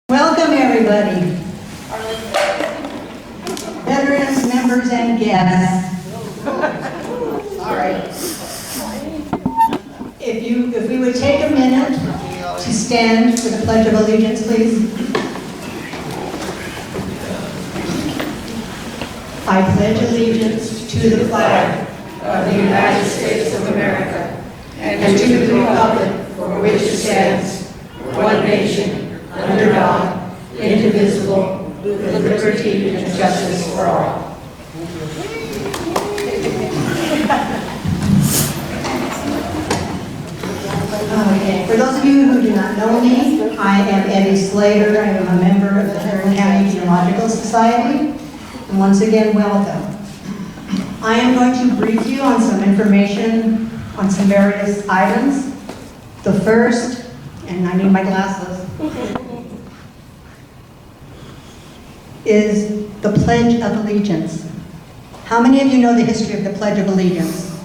Welcome, everybody. Veterans, members, and guests. All right. If we would take a minute to stand for the Pledge of Allegiance, please. I pledge allegiance to the flag of the United States of America and to the republic for which it stands, one nation, under God, indivisible, with liberty and justice for all. Okay. For those of you who do not know me, I am Eddie Slater. I am a member of the Huron County Genealogical Society. And once again, welcome. I am going to brief you on some information on some various items. The first, and I need my glasses, is the Pledge of Allegiance. How many of you know the history of the Pledge of Allegiance?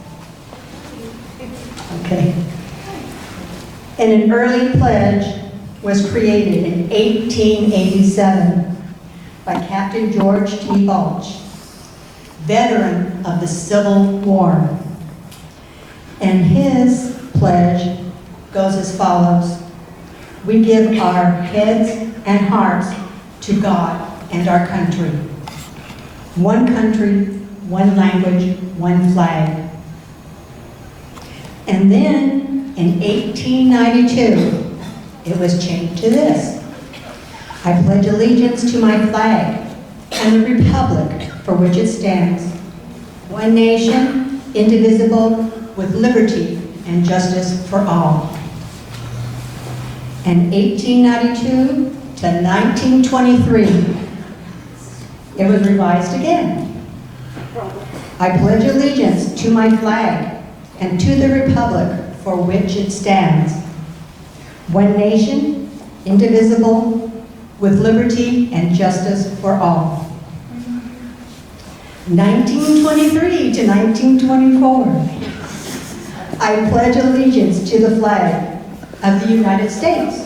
Okay. And an early pledge was created in 1887 by Captain George T. Balch, veteran of the Civil War. And his pledge goes as follows. We give our heads and hearts to God and our country. One country, one language, one flag. And then in 1892, it was changed to this. I pledge allegiance to my flag and the republic for which it stands. One nation, indivisible, with liberty and justice for all. And 1892 to 1923, it was revised again. I pledge allegiance to my flag and to the republic for which it stands. One nation, indivisible, with liberty and justice for all. 1923 to 1924. I pledge allegiance to the flag of the United States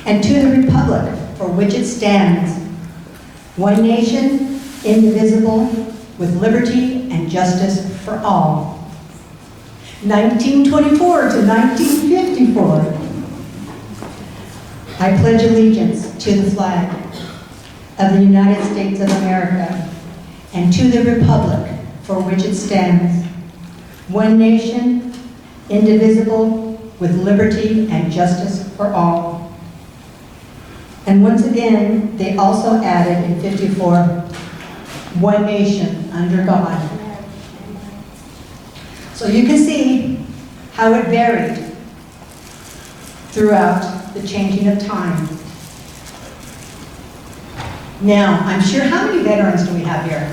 and to the republic for which it stands. One nation, indivisible, with liberty and justice for all. 1924 to 1954. I pledge allegiance to the flag of the United States of America and to the republic for which it stands. One nation, indivisible, with liberty and justice for all. And once again, they also added in 54, one nation under God. So you can see how it varied throughout the changing of time. Now, I'm sure, how many veterans do we have here?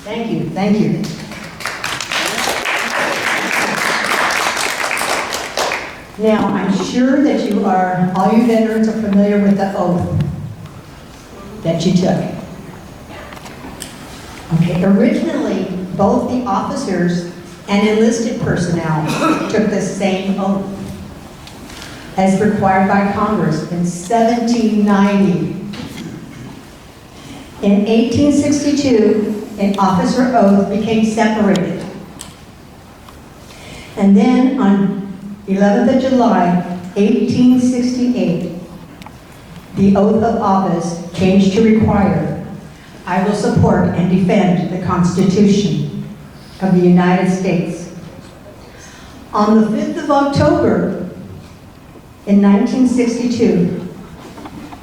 Thank you, thank you. Now, I'm sure that all you veterans are familiar with the oath that you took. Okay, originally, both the officers and enlisted personnel took the same oath as required by Congress in 1790. In 1862, an officer oath became separated. And then on 11th of July, 1868, the oath of office changed to require, I will support and defend the Constitution of the United States. On the 5th of October, in 1962,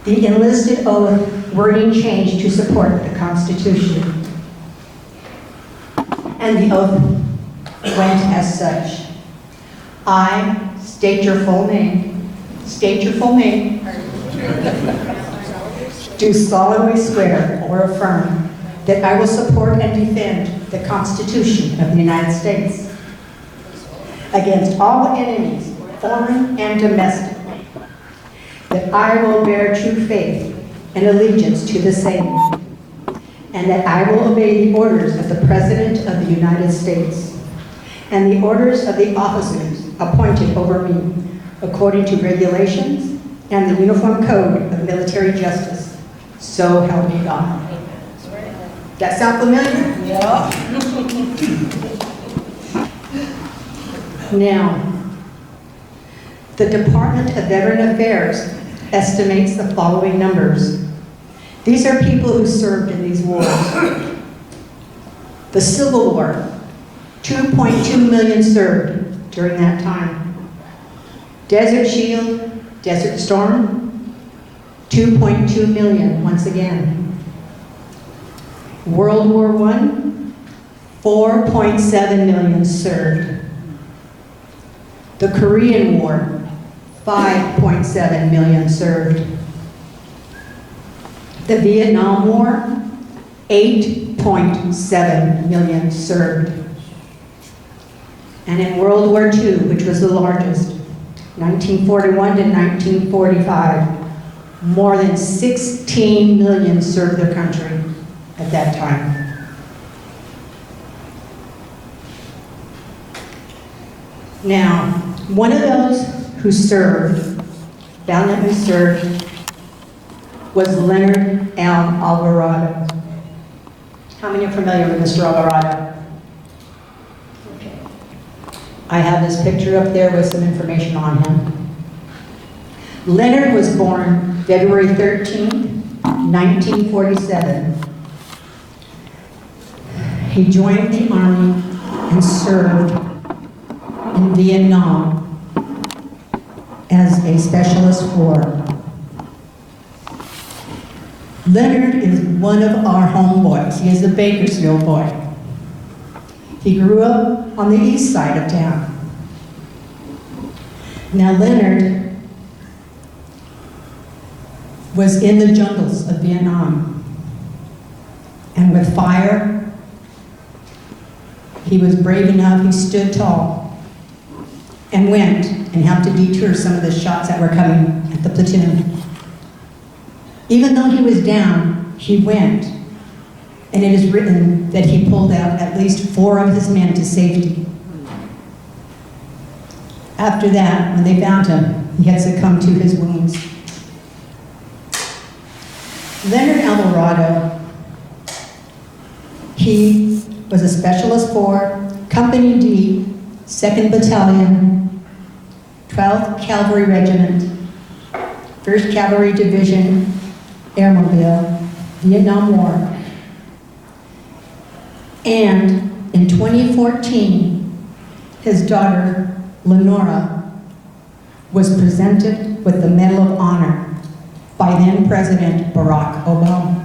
the enlisted oath wording changed to support the Constitution. And the oath went as such. I state your full name. State your full name. Do solemnly swear or affirm that I will support and defend the Constitution of the United States against all enemies, foreign and domestic, that I will bear true faith and allegiance to the same, and that I will obey the orders of the President of the United States and the orders of the officers appointed over me according to regulations and the Uniform Code of Military Justice. So help me God. That sound familiar? Yeah. Now, the Department of Veteran Affairs estimates the following numbers. These are people who served in these wars. The Civil War, 2.2 million served during that time. Desert Shield, Desert Storm, 2.2 million once again. World War I, 4.7 million served. The Korean War, 5.7 million served. The Vietnam War, 8.7 million served. And in World War II, which was the largest, 1941 to 1945, more than 16 million served their country at that time. Now, one of those who served, valiantly served, was Leonard L. Alvarado. How many are familiar with Mr. Alvarado? Okay. I have this picture up there with some information on him. Leonard was born February 13, 1947. He joined the Army and served in Vietnam as a specialist for. Leonard is one of our homeboys. He is a Bakersfield boy. He grew up on the east side of town. Now Leonard was in the jungles of Vietnam, and with fire, he was brave enough, he stood tall, and went and helped to deter some of the shots that were coming at the platoon. Even though he was down, he went, and it is written that he pulled out at least 4 of his men to safety. After that, when they found him, he had succumbed to his wounds. Leonard Alvarado, he was a specialist for Company D, 2nd Battalion, 12th Cavalry Regiment, 1st Cavalry Division, Airmobile, Vietnam War. And in 2014, his daughter, Lenora, was presented with the Medal of Honor by then President Barack Obama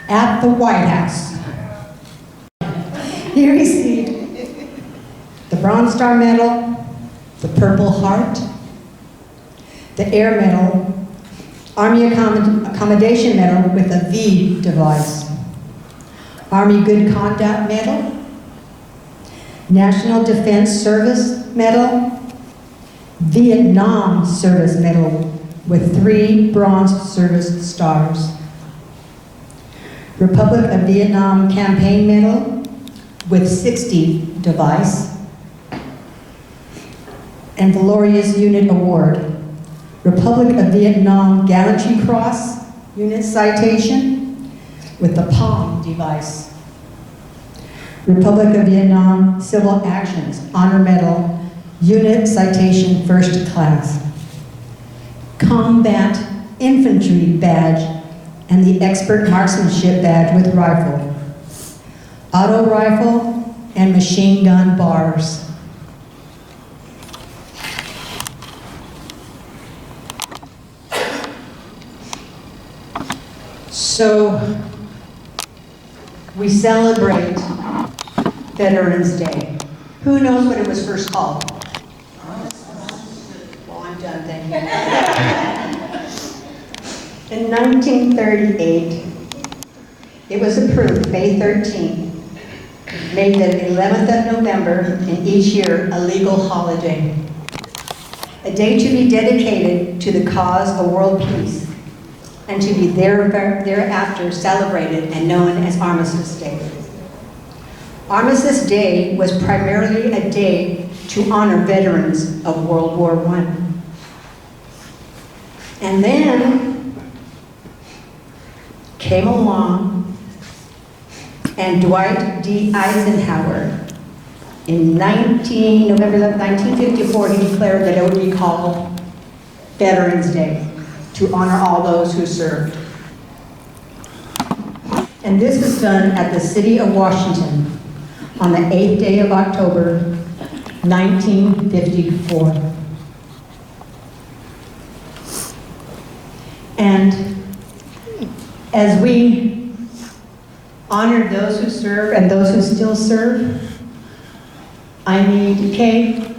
at the White House. He received the Bronze Star Medal, the Purple Heart, the Air Medal, Army Accommodation Medal with a V device, Army Good Conduct Medal, National Defense Service Medal, Vietnam Service Medal with 3 Bronze Service Stars, Republic of Vietnam Campaign Medal with 60 device, and Valorious Unit Award, Republic of Vietnam Gallantry Cross Unit Citation with the Palm device, Republic of Vietnam Civil Actions Honor Medal Unit Citation First Class, Combat Infantry Badge and the Expert Marksmanship Badge with rifle, auto rifle and machine gun bars. So, we celebrate Veterans Day. Who knows what it was first called? Well, I'm done, thank you. In 1938, it was approved, May 13th, made the 11th of November in each year a legal holiday. A day to be dedicated to the cause of world peace, and to be thereafter celebrated and known as Armistice Day. Armistice Day was primarily a day to honor veterans of World War I. And then came along, and Dwight D. Eisenhower, in November 11, 1954, he declared that it would be called Veterans Day to honor all those who served. And this was done at the City of Washington on the 8th day of October, 1954. And as we honored those who serve and those who still serve, I need, Kay,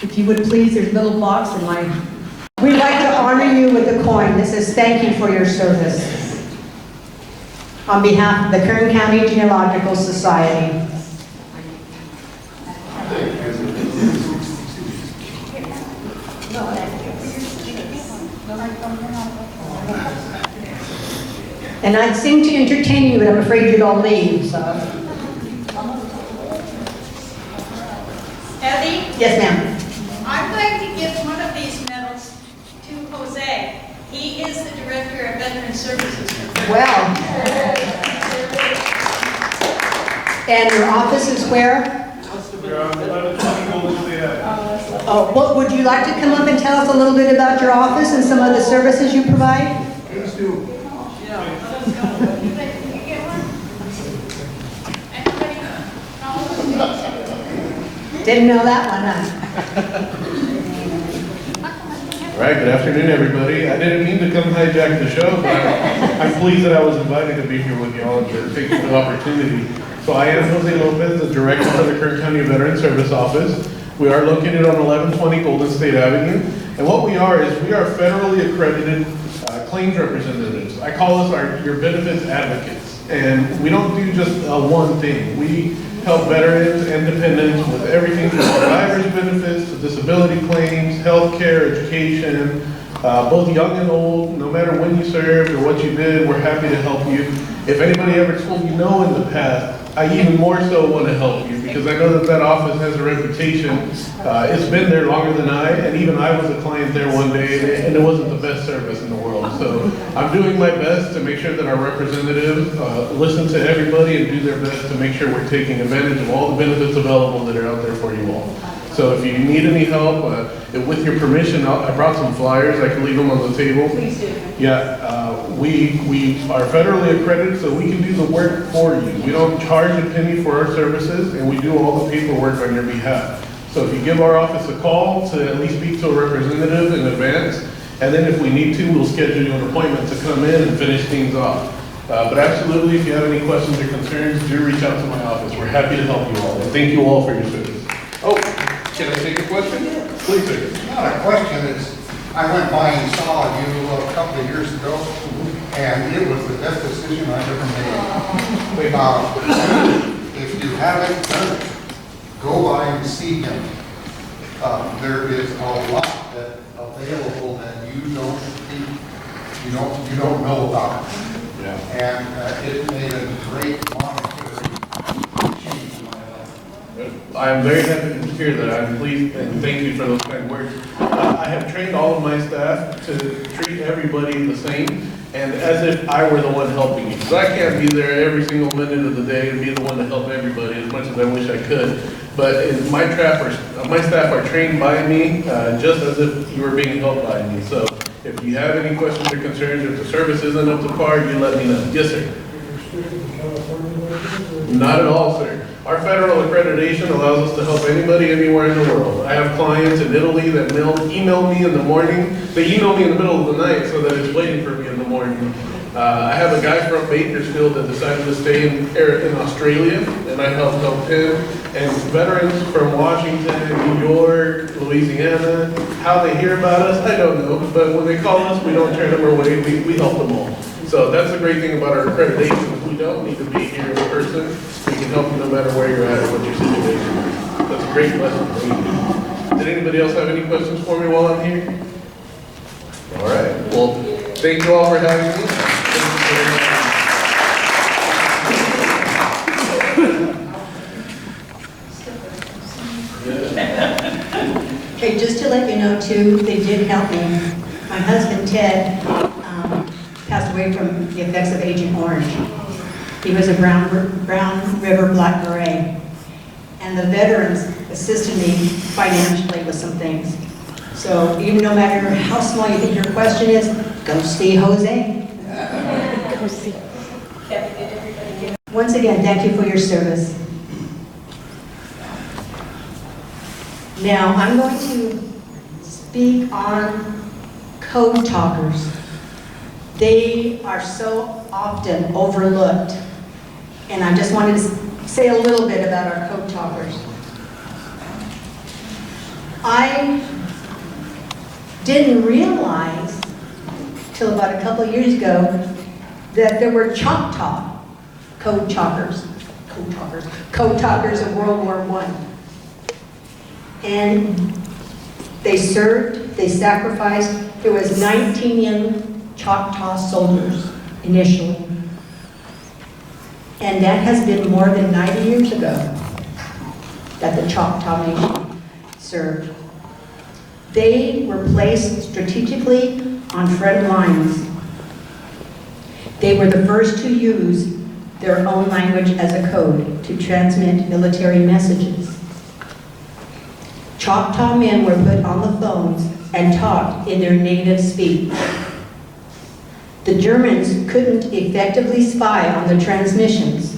if you would please, there's a little box in my... We'd like to honor you with a coin that says thank you for your service. On behalf of the Kern County Genealogical Society. And I'd sing to entertain you, but I'm afraid you'd all leave, so. Eddie? Yes, ma'am. I'm going to give one of these medals to Jose. He is the Director of Veteran Services. Well. And your office is where? Oh, what, would you like to come up and tell us a little bit about your office and some of the services you provide? Please do. Didn't know that one, huh? All right, good afternoon, everybody. I didn't mean to come hijack the show, but I'm pleased that I was invited to be here with y'all and to take the opportunity. So I am Jose Lopez, the Director of the Kern County Veteran Service Office. We are located on 1120 Golden State Avenue. And what we are is we are federally accredited claims representatives. I call us your benefits advocates. And we don't do just one thing. We help veterans and dependents with everything from survivors benefits to disability claims, health care, education, both young and old, no matter when you served or what you did, we're happy to help you. If anybody ever told you no in the past, I even more so want to help you because I know that office has a reputation. It's been there longer than I, and even I was a client there one day, and it wasn't the best service in the world. So I'm doing my best to make sure that our representatives listen to everybody and do their best to make sure we're taking advantage of all the benefits available that are out there for you all. So if you need any help, with your permission, I brought some flyers. I can leave them on the table. Please do. Yeah, we are federally accredited, so we can do the work for you. We don't charge a penny for our services, and we do all the paperwork on your behalf. So if you give our office a call to at least speak to a representative in advance, and then if we need to, we'll schedule you an appointment to come in and finish things off. But absolutely, if you have any questions or concerns, do reach out to my office. We're happy to help you all, and thank you all for your service. Oh, can I take a question? Please, sir. Not a question, it's, I went by and saw you a couple of years ago, and it was the best decision I've ever made. If you haven't done it, go by and see him. There is a lot that available that you don't know about. Yeah. And it made a great monetary change in my life. I'm very happy to hear that. I'm pleased and thank you for those kind words. I have trained all of my staff to treat everybody the same and as if I were the one helping you. So I can't be there every single minute of the day and be the one to help everybody as much as I wish I could. But my staff are trained by me just as if you were being helped by me. So if you have any questions or concerns, if the service isn't up to par, you let me know. Yes, sir. Not at all, sir. Our federal accreditation allows us to help anybody anywhere in the world. I have clients in Italy that email me in the morning. They email me in the middle of the night so that it's waiting for me in the morning. I have a guy from Bakersfield that decided to stay in Australia, and I help him. And veterans from Washington, New York, Louisiana, how they hear about us, I don't know. But when they call us, we don't turn them away. We help them all. So that's the great thing about our accreditation. We don't need to be here in person. We can help you no matter where you're at or what your situation is. That's a great blessing for me. Did anybody else have any questions for me while I'm here? All right. Well, thank you all for having me. Okay, just to let you know too, they did help me. My husband Ted passed away from the effects of Agent Orange. He was a Brown River Black Beret. And the veterans assisted me financially with some things. So even no matter how small you think your question is, go see Jose. Go see. Once again, thank you for your service. Now, I'm going to speak on code talkers. They are so often overlooked, and I just wanted to say a little bit about our code talkers. I didn't realize till about a couple of years ago that there were Choctaw code talkers of World War I. And they served, they sacrificed. There was 19 young Choctaw soldiers initially. And that has been more than 90 years ago that the Choctaw Nation served. They were placed strategically on front lines. They were the first to use their own language as a code to transmit military messages. Choctaw men were put on the phones and talked in their native speech. The Germans couldn't effectively spy on the transmissions.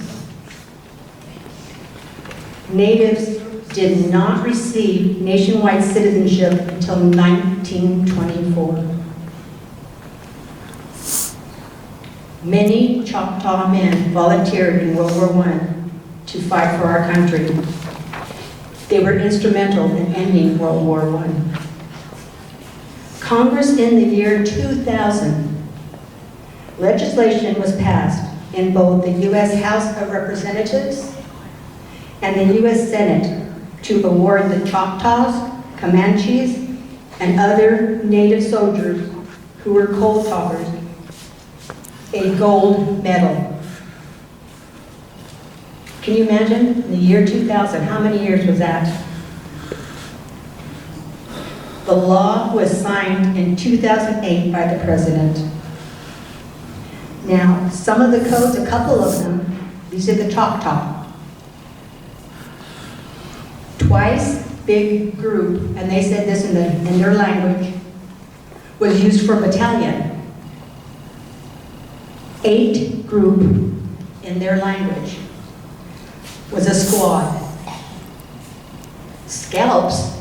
Natives did not receive nationwide citizenship until 1924. Many Choctaw men volunteered in World War I to fight for our country. They were instrumental in ending World War I. Congress in the year 2000, legislation was passed in both the U.S. House of Representatives and the U.S. Senate to award the Choctaws, Comanches, and other Native soldiers who were code talkers a gold medal. Can you imagine? In the year 2000, how many years was that? The law was signed in 2008 by the President. Now, some of the codes, a couple of them, these are the Choctaw. Twice big group, and they said this in their language, was used for battalion. 8 group in their language was a squad. Scalps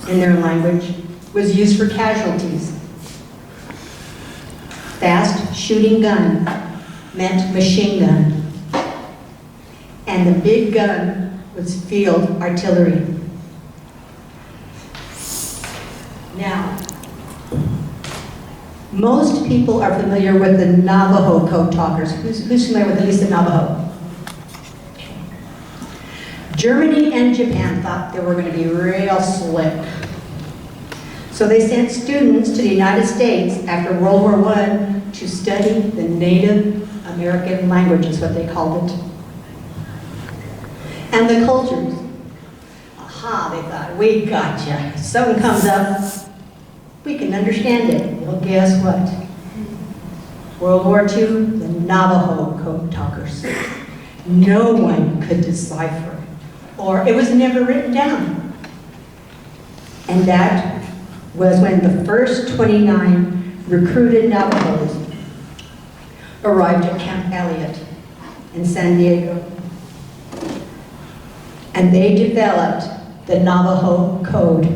in their language was used for casualties. Fast shooting gun meant machine gun. And the big gun was field artillery. Now, most people are familiar with the Navajo code talkers. Who's familiar with at least the Navajo? Germany and Japan thought they were going to be real slick. So they sent students to the United States after World War I to study the Native American language, is what they called it. And the cultures. Aha, they thought, we gotcha. If something comes up, we can understand it. Well, guess what? World War II, the Navajo code talkers. No one could decipher, or it was never written down. And that was when the first 29 recruited Navajos arrived at Camp Elliott in San Diego. And they developed the Navajo code.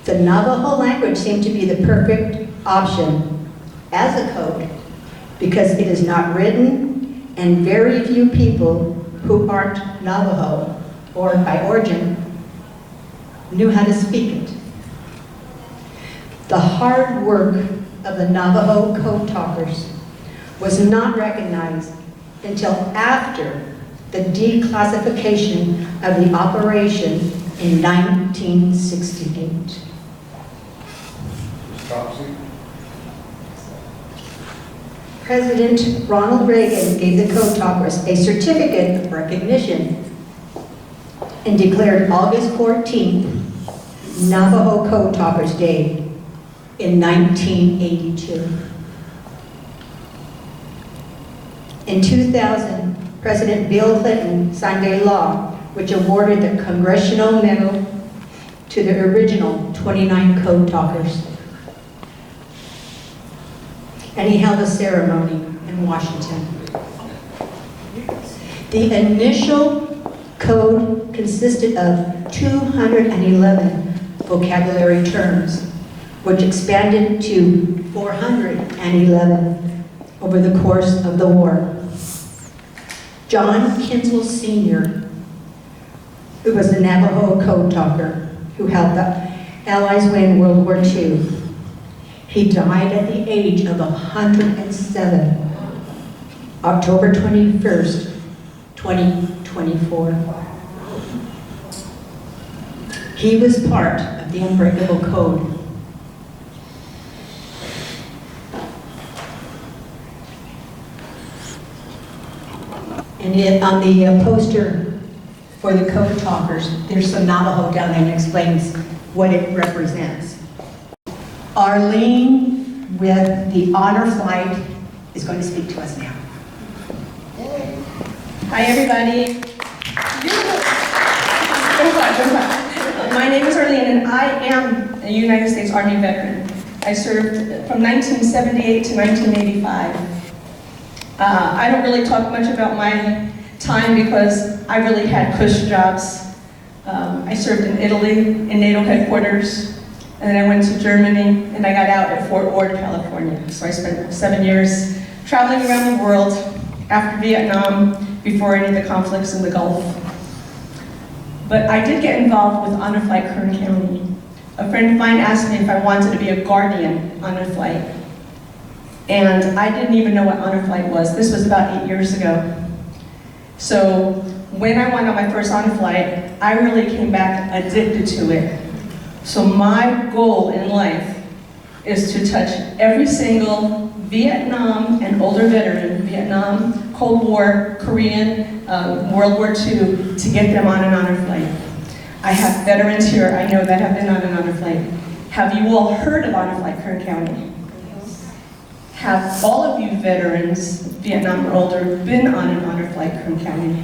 The Navajo language seemed to be the perfect option as a code because it is not written, and very few people who aren't Navajo or by origin knew how to speak it. The hard work of the Navajo code talkers was not recognized until after the declassification of the operation in 1968. President Ronald Reagan gave the code talkers a certificate of recognition and declared August 14th Navajo Code Talkers Day in 1982. In 2000, President Bill Clinton signed a law which awarded the Congressional Medal to the original 29 code talkers. And he held a ceremony in Washington. The initial code consisted of 211 vocabulary terms, which expanded to 411 over the course of the war. John Kinsel Sr., who was a Navajo code talker who helped the Allies win World War II, he died at the age of 107, October 21st, 2024. He was part of the Unbreakable Code. And on the poster for the code talkers, there's some Navajo down there that explains what it represents. Arlene with the honor flight is going to speak to us now. Hi, everybody. My name is Arlene, and I am a United States Army veteran. I served from 1978 to 1985. I don't really talk much about my time because I really had cush jobs. I served in Italy, in NATO headquarters, and then I went to Germany, and I got out at Fort Ord, California. So I spent 7 years traveling around the world after Vietnam, before any of the conflicts in the Gulf. But I did get involved with Honor Flight Kern County. A friend of mine asked me if I wanted to be a guardian Honor Flight. And I didn't even know what Honor Flight was. This was about 8 years ago. So when I went on my first Honor Flight, I really came back addicted to it. So my goal in life is to touch every single Vietnam and older veteran, Vietnam, Cold War, Korean, World War II, to get them on an Honor Flight. I have veterans here I know that have been on an Honor Flight. Have you all heard of Honor Flight Kern County? Have all of you veterans, Vietnam or older, been on an Honor Flight Kern County?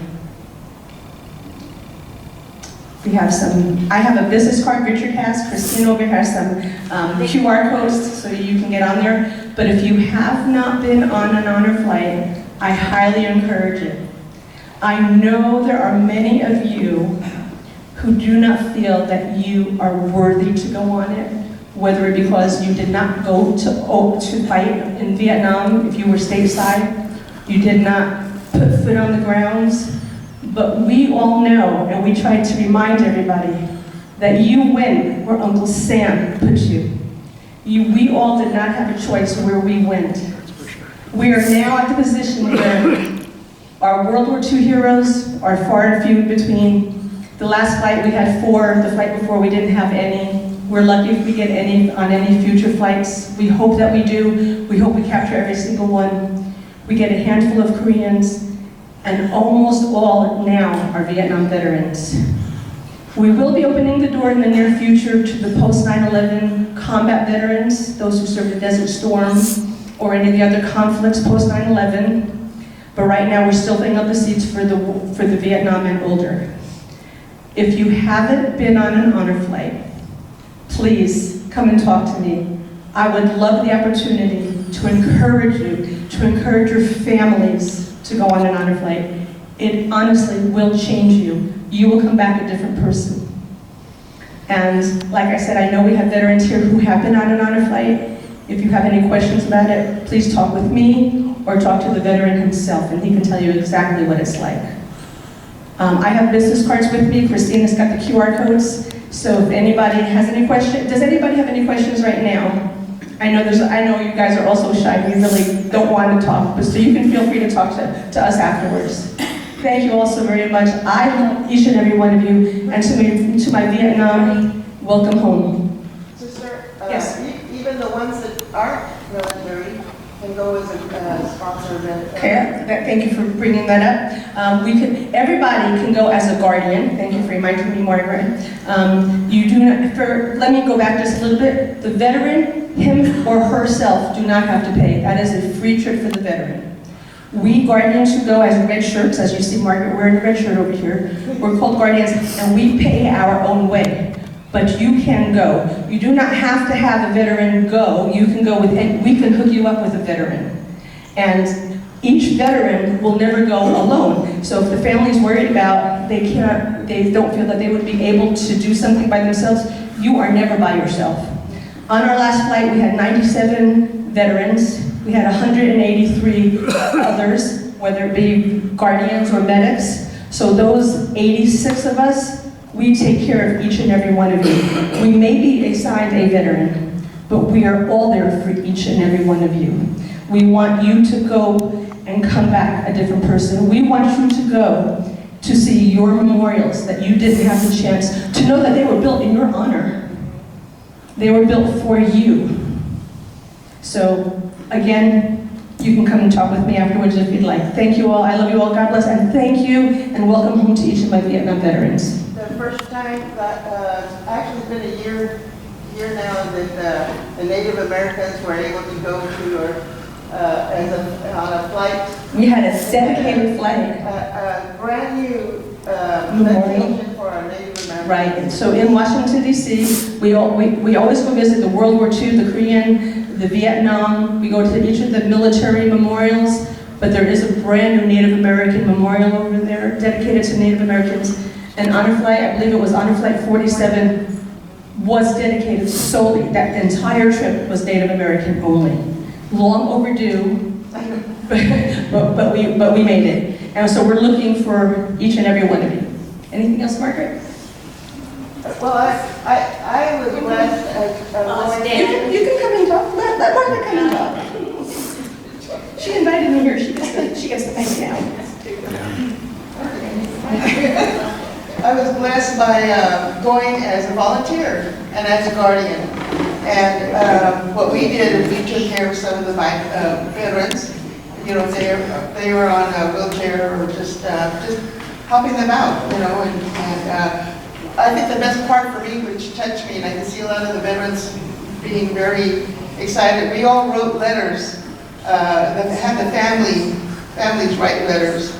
We have some, I have a business card Richard has, Christine over here has some QR codes so you can get on there. But if you have not been on an Honor Flight, I highly encourage it. I know there are many of you who do not feel that you are worthy to go on it, whether because you did not go to fight in Vietnam, if you were stateside, you did not put foot on the grounds. But we all know, and we try to remind everybody, that you went where Uncle Sam put you. We all did not have a choice where we went. We are now at the position where our World War II heroes are far and few between. The last flight we had 4, the flight before we didn't have any. We're lucky if we get any on any future flights. We hope that we do. We hope we capture every single one. We get a handful of Koreans, and almost all now are Vietnam veterans. We will be opening the door in the near future to the post-9/11 combat veterans, those who served in Desert Storm or any of the other conflicts post-9/11. But right now we're still filling up the seats for the Vietnam and older. If you haven't been on an Honor Flight, please come and talk to me. I would love the opportunity to encourage you, to encourage your families to go on an Honor Flight. It honestly will change you. You will come back a different person. And like I said, I know we have veterans here who have been on an Honor Flight. If you have any questions about it, please talk with me or talk to the veteran himself, and he can tell you exactly what it's like. I have business cards with me. Christina's got the QR codes. So if anybody has any questions, does anybody have any questions right now? I know you guys are also shy. You really don't want to talk, but so you can feel free to talk to us afterwards. Thank you all so very much. I love each and every one of you, and to my Vietnam, welcome home. Sister, Yes. Even the ones that aren't military can go as a sponsor. Okay, thank you for bringing that up. Everybody can go as a guardian. Thank you for reminding me, Margaret. You do not. Let me go back just a little bit. The veteran him or herself do not have to pay. That is a free trip for the veteran. We guardians who go as red shirts, as you see Margaret wearing a red shirt over here, we're called guardians, and we pay our own way. But you can go. You do not have to have a veteran go. You can go with, and we can hook you up with a veteran. And each veteran will never go alone. So if the family's worried about they don't feel that they would be able to do something by themselves, you are never by yourself. On our last flight, we had 97 veterans. We had 183 others, whether it be guardians or medics. So those 86 of us, we take care of each and every one of you. We may be assigned a veteran, but we are all there for each and every one of you. We want you to go and come back a different person. We want you to go to see your memorials that you didn't have the chance to know that they were built in your honor. They were built for you. So, again, you can come and talk with me afterwards if you'd like. Thank you all. I love you all. God bless. And thank you, and welcome home to each of my Vietnam veterans. The first time, actually it's been a year now that the Native Americans were able to go to on a flight. We had a dedicated flight. A brand new Memorial. meditation for our Native Americans. Right. So in Washington, D.C., we always go visit the World War II, the Korean, the Vietnam. We go to each of the military memorials, but there is a brand new Native American memorial over there dedicated to Native Americans. And Honor Flight, I believe it was Honor Flight 47, was dedicated solely, that entire trip was Native American only. Long overdue, but we made it. And so we're looking for each and every one of you. Anything else, Margaret? Well, I was blessed as You can come and talk. Let Margaret come and talk. She invited me here. She gets the thank now. I was blessed by going as a volunteer and as a guardian. And what we did is we took care of some of the veterans. You know, they were on a wheelchair or just helping them out, you know. And I think the best part for me, which touched me, and I can see a lot of the veterans being very excited, we all wrote letters that had the families write letters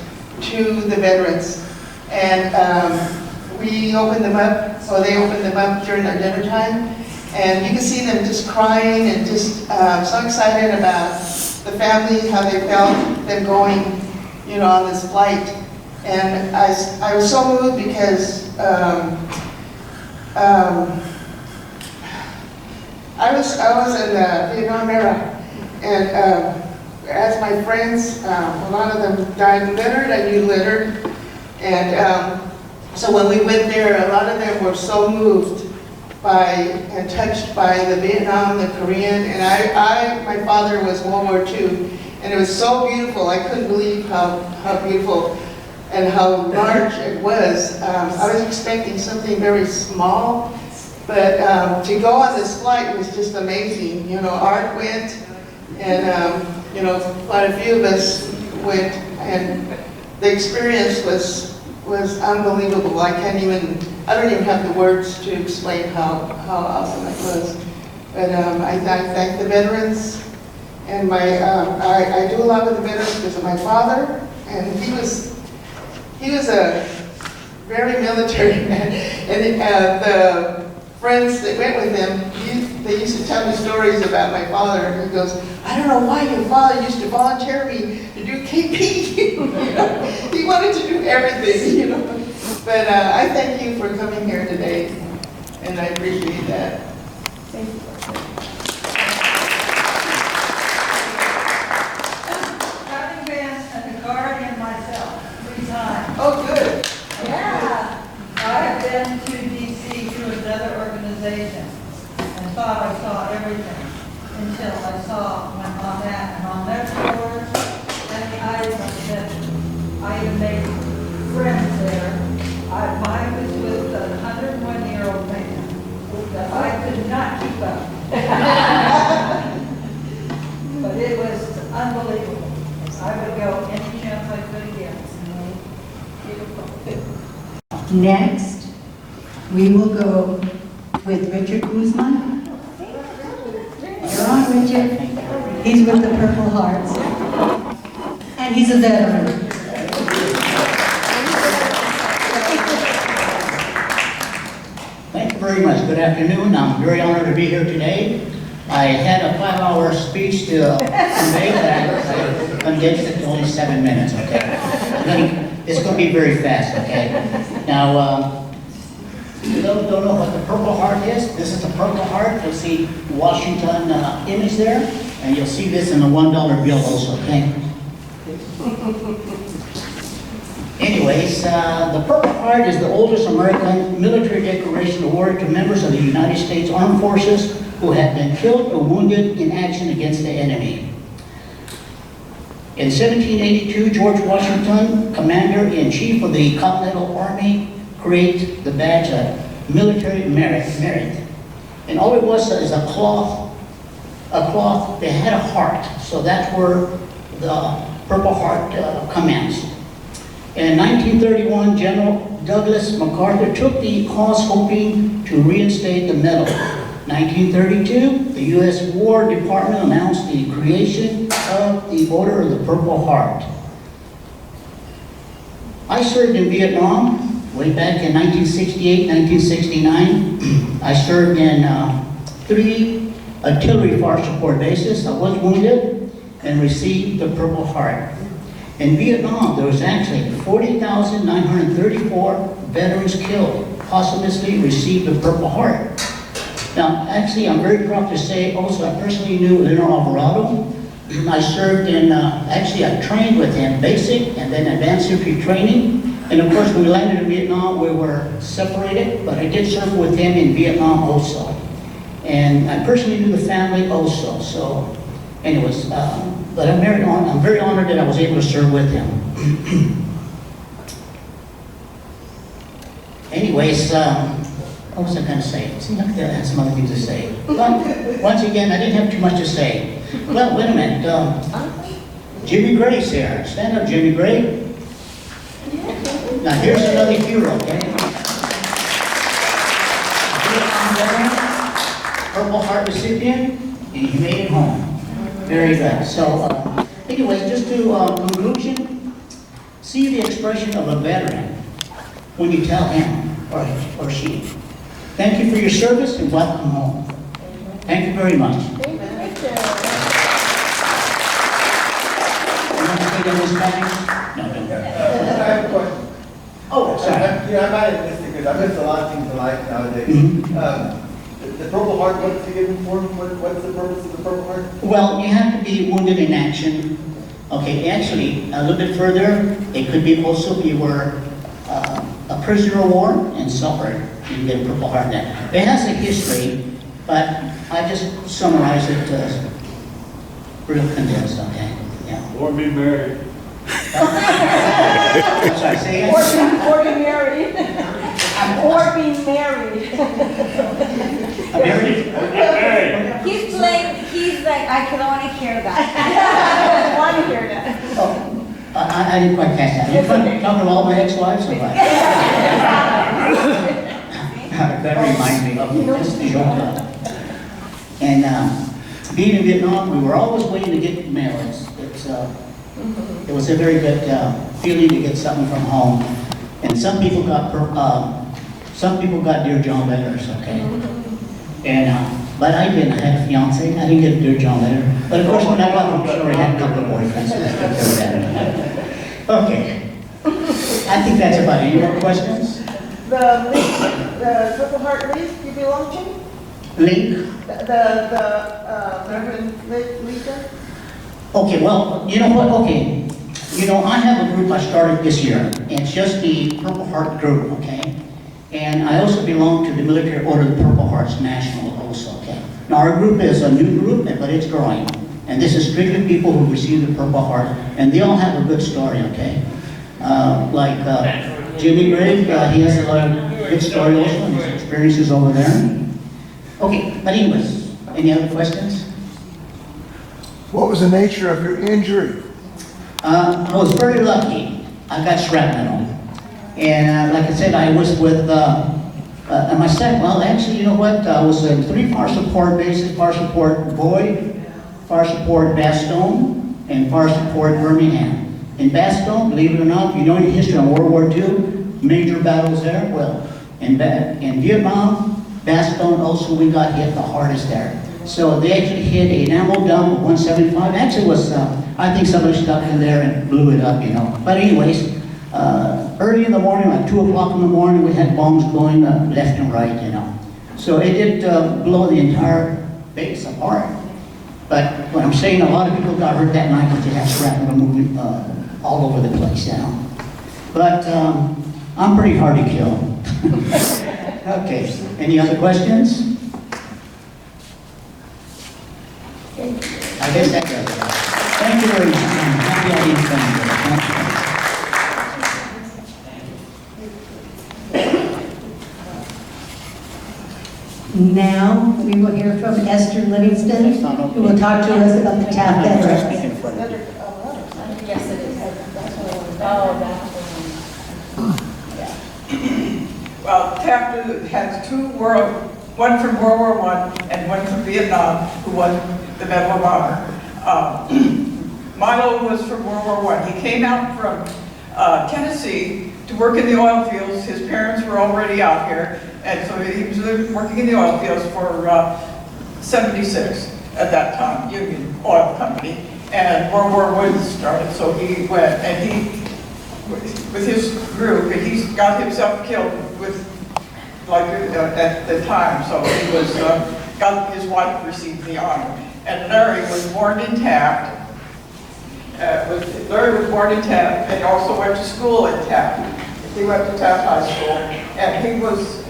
to the veterans. And we opened them up, or they opened them up during our dinner time. And you can see them just crying and just so excited about the family, how they felt them going, you know, on this flight. And I was so moved because I was in the Vietnam era, and as my friends, a lot of them died in Leonard. I knew Leonard, and so when we went there, a lot of them were so moved by and touched by the Vietnam, the Korean, and my father was World War II, and it was so beautiful. I couldn't believe how beautiful and how large it was. I was expecting something very small, but to go on this flight was just amazing. You know, Art went, and you know, quite a few of us went, and the experience was unbelievable. I don't even have the words to explain how awesome it was. But I thank the veterans, and I do a lot with the veterans because of my father, and he was a very military man, and the friends that went with him, they used to tell me stories about my father, and he goes, I don't know why your father used to volunteer me to do KP. You know? He wanted to do everything, you know. But I thank you for coming here today, and I appreciate that. Thank you. I've been a guardian myself 3 times. Oh, good. Yeah. I have been to D.C. through another organization and thought I saw everything until I saw my mom and I'll never forget any items that I even made friends there. Mine was with a 101-year-old man that I could not keep up. But it was unbelievable. I would go any chance I could again. Beautiful. Next, we will go with Richard Guzman. Ron, would you? He's with the Purple Hearts. And he's a veteran. Thank you very much. Good afternoon. I'm very honored to be here today. I had a 5-hour speech to convey that I condensed it to only 7 minutes, okay? It's going to be very fast, okay? Now, you don't know what the Purple Heart is? This is the Purple Heart. You'll see Washington image there, and you'll see this in the $1 bill also, okay? Anyways, the Purple Heart is the oldest American military decoration awarded to members of the United States Armed Forces who have been killed or wounded in action against the enemy. In 1782, George Washington, Commander-in-Chief of the Continental Army, created the badge of military merit. And all it was is a cloth that had a heart. So that's where the Purple Heart commenced. In 1931, General Douglas MacArthur took the cause hoping to reinstate the medal. 1932, the U.S. War Department announced the creation of the Order of the Purple Heart. I served in Vietnam way back in 1968, 1969. I served in 3 artillery fire support bases. I was wounded and received the Purple Heart. In Vietnam, there was actually 40,934 veterans killed, posthumously received the Purple Heart. Now, actually, I'm very proud to say also I personally knew Leonard Alvarado. I served in, actually I trained with him, basic and then advanced infantry training. And of course, when we landed in Vietnam, we were separated, but I did serve with him in Vietnam also. And I personally knew the family also, so anyways, but I'm very honored that I was able to serve with him. Anyways, what was I going to say? It seemed like I had some other things to say. But once again, I didn't have too much to say. Well, wait a minute. Jimmy Gray's here. Stand up, Jimmy Gray. Now, here's another hero, okay? Purple Heart recipient, and he made it home. Very good. So, anyways, just to conclusion, see the expression of a veteran when you tell him or she. Thank you for your service and welcome home. Thank you very much. You want to take on this back? No, don't. I have a question. Oh, sorry. I might have missed it because I missed a lot of things in life nowadays. Mm-hmm. The Purple Heart, what's it given for? What's the purpose of the Purple Heart? Well, you have to be wounded in action. Okay, actually, a little bit further, it could be also if you were a prisoner of war and suffered. You can get a Purple Heart then. It has a history, but I just summarized it real condensed, okay? Yeah. Or be married. I'm sorry, say again? Or be married. Or be married. I'm married? He's like, I can only hear that. I want to hear that. Oh, I didn't quite catch that. You're talking about all my ex-wives or what? That reminds me of this show. And being in Vietnam, we were always waiting to get mail. It was a very good feeling to get something from home. And some people got Dear John letters, okay? And but I didn't. I had a fiance. I didn't get a Dear John letter. But of course, when I got home, sure, I had a couple of boyfriends. So let's take care of that. Okay. I think that's about it. Any more questions? The Purple Heart League you belong to? Link? The American Legion? Okay, well, you know what? Okay. You know, I have a group I started this year. It's just the Purple Heart group, okay? And I also belong to the Military Order of the Purple Hearts National also, okay? Now, our group is a new group, but it's growing. And this is strictly people who receive the Purple Heart, and they all have a good story, okay? Like Jimmy Gray, he has a lot of good story also, and his experiences over there. Okay, but anyways, any other questions? What was the nature of your injury? I was very lucky. I got shrapnel. And like I said, I was with And my second, well, actually, you know what? I was in 3 fire support bases: fire support Boyd, fire support Bastogne, and fire support Birmingham. In Bastogne, believe it or not, if you know any history on World War II, major battles there. Well, in Vietnam, Bastogne also, we got hit the hardest there. So they actually hit an ammo dump of 175. Actually, it was I think somebody stuck in there and blew it up, you know. But anyways, early in the morning, like 2 o'clock in the morning, we had bombs going left and right, you know. So it did blow the entire base apart. But what I'm saying, a lot of people got hurt that night because they had shrapnel moving all over the place, you know. But I'm pretty hard to kill. Okay, any other questions? I guess that does it. Thank you very much. I'm happy I didn't come here. Now, we will hear from Esther Livingston, who will talk to us about the Taft veterans. Yes, it is. Well, Taft has one from World War I and one from Vietnam, who won the Medal of Honor. Milo was from World War I. He came out from Tennessee to work in the oil fields. His parents were already out here, and so he was working in the oil fields for 76 at that time, Union Oil Company. And World War I started, so he went, and he, with his group, and he got himself killed with, like, at the time, so he was, his wife received the honor. And Larry was born in Taft. Larry was born in Taft and also went to school in Taft. He went to Taft High School, and he was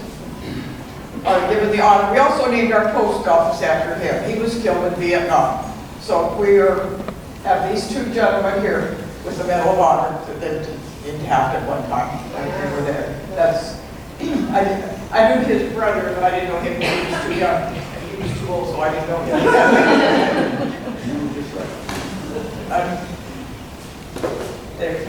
given the honor. We also named our post office after him. He was killed in Vietnam. So we have these 2 gentlemen here with the Medal of Honor that lived in Taft at one time. They were there. That's, I knew his brother, but I didn't know him because he was too young. And he was too old, so I didn't know him. There.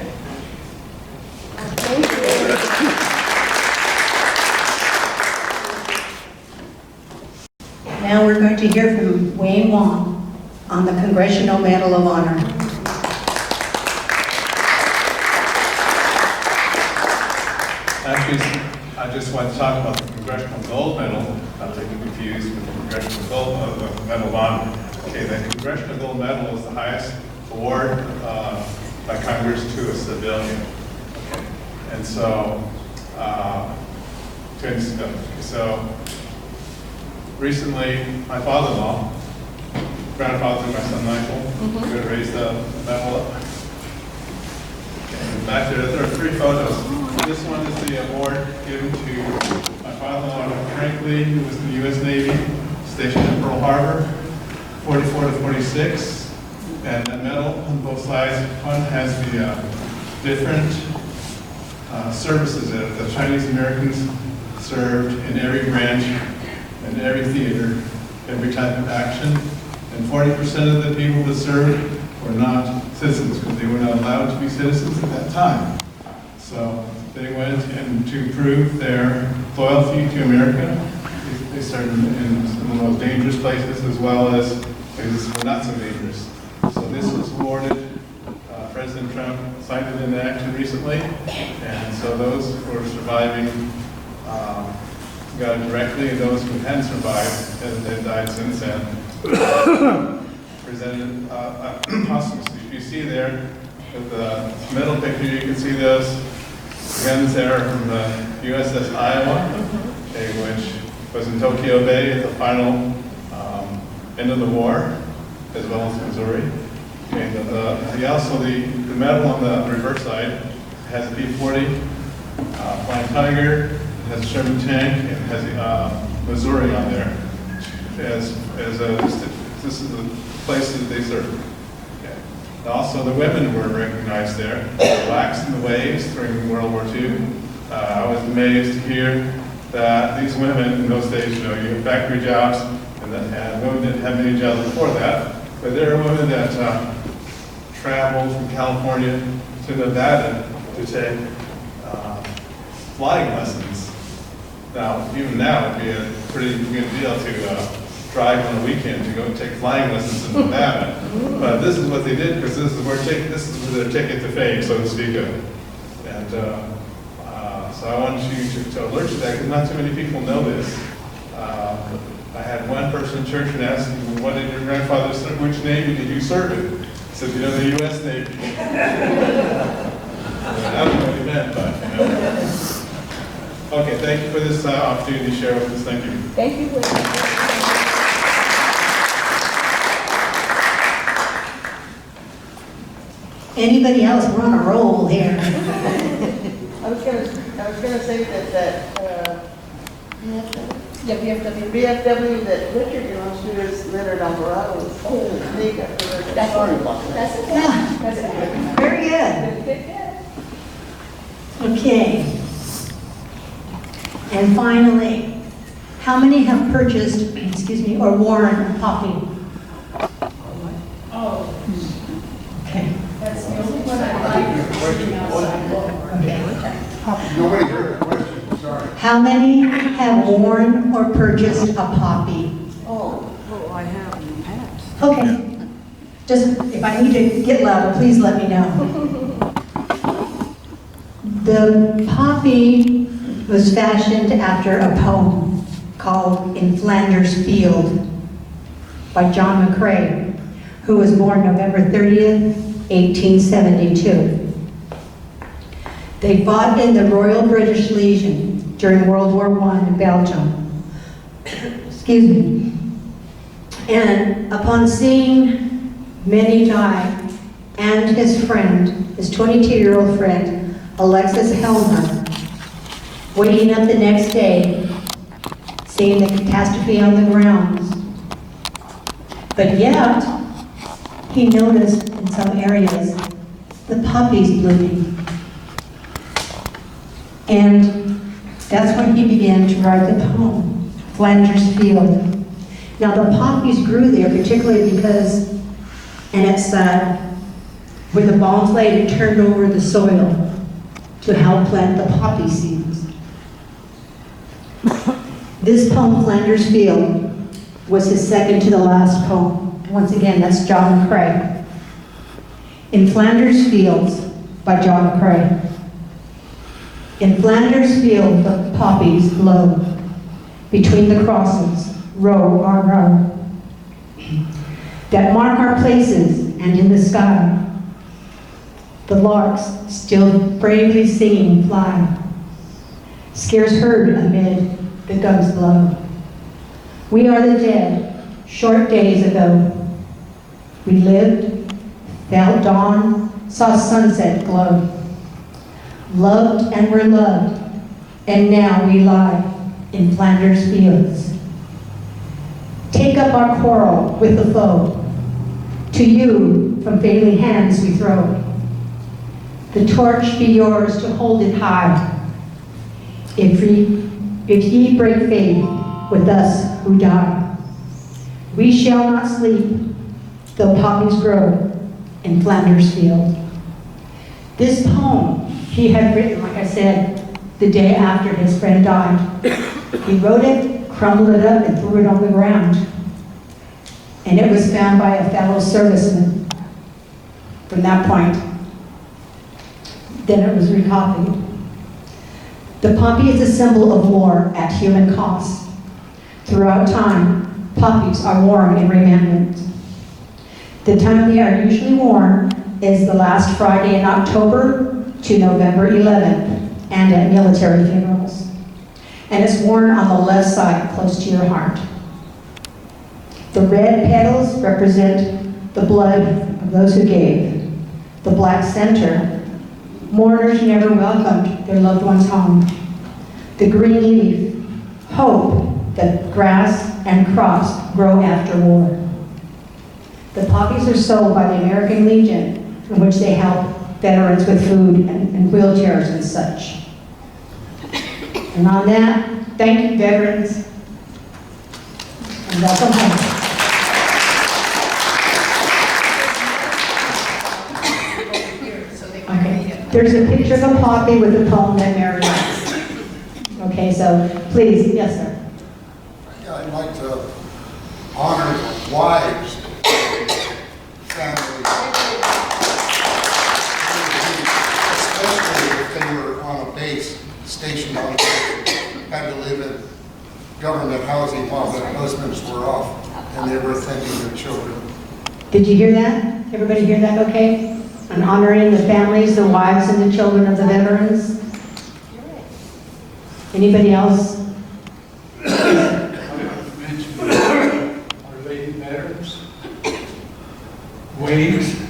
Now we're going to hear from Wayne Wong on the Congressional Medal of Honor. Actually, I just want to talk about the Congressional Gold Medal, not to get confused with the Congressional Gold Medal of Honor. Okay, the Congressional Gold Medal is the highest award by Congress to a civilian. Okay. And so, recently, my father-in-law, grandfather, my son Michael, we raised the medal up. Okay, back there are 3 photos. This one is the award given to my father-in-law, Frank Lee, who was in the U.S. Navy, stationed at Pearl Harbor, 44 to 46. And that medal on both sides, one has the different services that the Chinese Americans served in every branch, in every theater, every type of action. And 40% of the people that served were not citizens because they were not allowed to be citizens at that time. So they went and to prove their loyalty to America, they started in some of the most dangerous places as well as places that were not so dangerous. So this was awarded, President Trump signed it into action recently, and so those who are surviving got it directly, and those who hadn't survived, and they've died since then, presented posthumously. If you see there, with the middle picture, you can see those guns there from the USS Iowa, okay, which was in Tokyo Bay at the final end of the war, as well as Missouri. Okay, also the medal on the reverse side has a B-40 Flying Tiger, it has a Sherman tank, and it has the Missouri on there. This is the place that they served. Okay. Also, the women were recognized there. The blacks in the waves during World War II. I was amazed to hear that these women in those days, you had factory jobs, and women didn't have many jobs before that. But there are women that traveled from California to Nevada to take flying lessons Now, even now, it'd be a pretty good deal to drive on the weekend to go take flying lessons in Nevada. But this is what they did, because this is their ticket to fame, so to speak. And so I wanted you to alert you to that, because not too many people know this. I had one person in church and asked me, what did your grandfather serve, which Navy did you serve in? I said, you know, the U.S. Navy. I don't know what he meant, but, you know. Okay, thank you for this opportunity to share with us. Thank you. Thank you. Anybody else? We're on a roll here. I was gonna say that, VFW that Richard belongs to is Leonard Alvarado's. That's okay. Yeah. That's okay. Very good. Good. Okay. And finally, how many have purchased, or worn a poppy? Oh, Okay. that's the only one I like. Okay. Nobody heard the question, sorry. How many have worn or purchased a poppy? I have in the past. Okay. Just, if I need to get louder, please let me know. The poppy was fashioned after a poem called In Flanders Field by John McCrae, who was born November 30th, 1872. They fought in the Royal British Legion during World War I in Belgium. Excuse me. And upon seeing many die, and his friend, his 22-year-old friend, Alexis Helmer, waking up the next day, seeing the catastrophe on the grounds. But yet, he noticed in some areas the poppies blooming. And that's when he began to write the poem, Flanders Field. Now the poppies grew there particularly because, and it's where the bombs laid, it turned over the soil to help plant the poppy seeds. This poem, Flanders Field, was his second to the last poem. Once again, that's John McCrae. In Flanders Fields by John McCrae. In Flanders Field the poppies blow between the crosses, row on row, that mark our places, and in the sky the larks still bravely singing fly, scarce heard amid the guns blow. We are the dead, short days ago. We lived, felt dawn, saw sunset glow, loved and were loved, and now we lie in Flanders Fields. Take up our quarrel with the foe, to you from failing hands we throw. The torch be yours to hold it high, if ye break faith with us who die. We shall not sleep, though poppies grow in Flanders Field. This poem he had written, like I said, the day after his friend died. He wrote it, crumbled it up, and threw it on the ground. And it was found by a fellow serviceman. From that point, then it was recopied. The poppy is a symbol of war at human cost. Throughout time, poppies are worn in remembrance. The time they are usually worn is the last Friday in October to November 11th, and at military funerals. And it's worn on the left side, close to your heart. The red petals represent the blood of those who gave. The black center, mourners never welcomed their loved ones home. The green leaf, hope that grass and crops grow after war. The poppies are sold by the American Legion, in which they help veterans with food and wheelchairs and such. And on that, thank you, veterans, and welcome home. Okay, there's a picture of a poppy with a poem that Mary writes. Okay. Okay, so please, yes, sir. Yeah, I'd like to honor the wives, families, especially if they were on a base, stationed on a base, had to live in government housing while their husbands were off, and they were tending their children. Did you hear that? Everybody hear that okay? And honoring the families, the wives, and the children of the veterans? Anybody else? Our lady veterans, WAVES,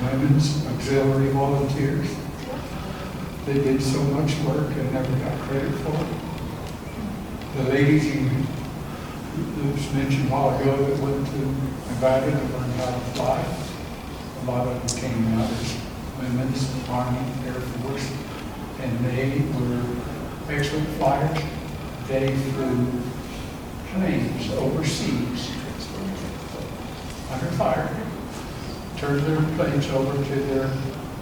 Women's Auxiliary Volunteers. They did so much work and never got credit for it. The ladies that was mentioned a while ago that went to Nevada to learn how to fly, a lot of them came out as Women's Army, Air Force, and they were excellent flyers. They flew planes overseas under fire, turned their planes over to their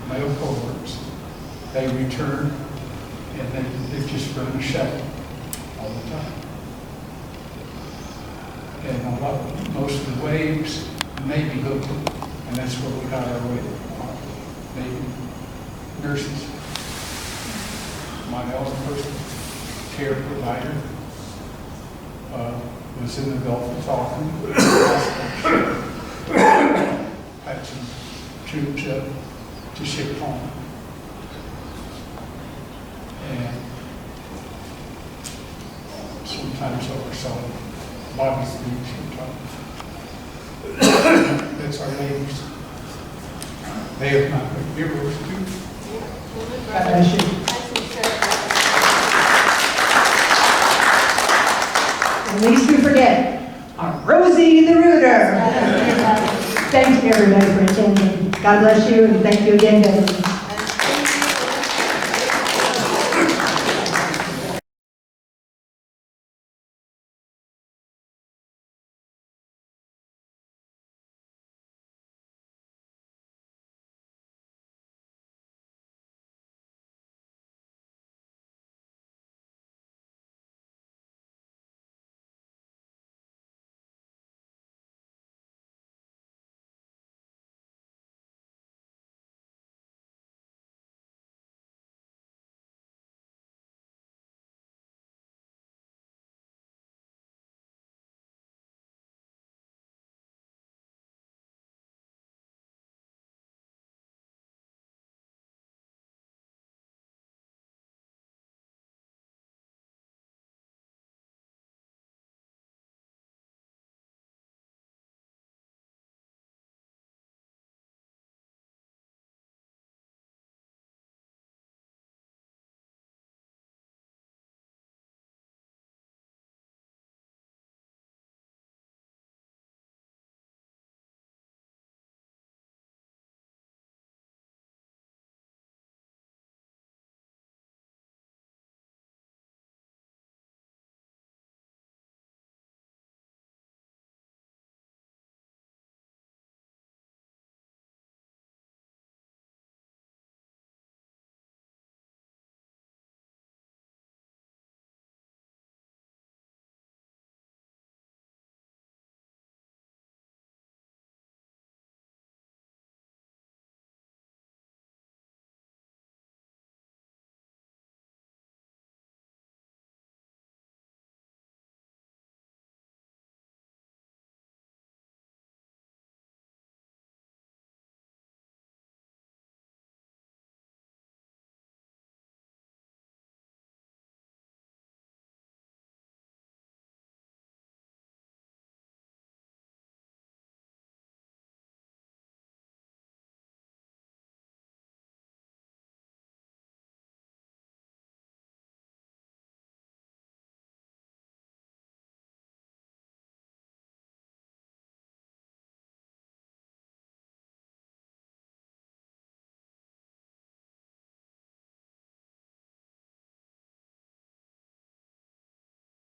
male cohorts. They returned and they just run a shuttle all the time. And most of the waves, Navy hooked them, and that's where we got our Navy nurses. My own personal care provider was in the Gulf of Tonkin. Had some troops up to ship home. And sometimes oversaw Bobby's leave sometimes. That's our ladies. They have not been heroes too. God bless you. At least we forget our Rosie the Rooter. Thank you everybody for attending. God bless you and thank you again, Betty.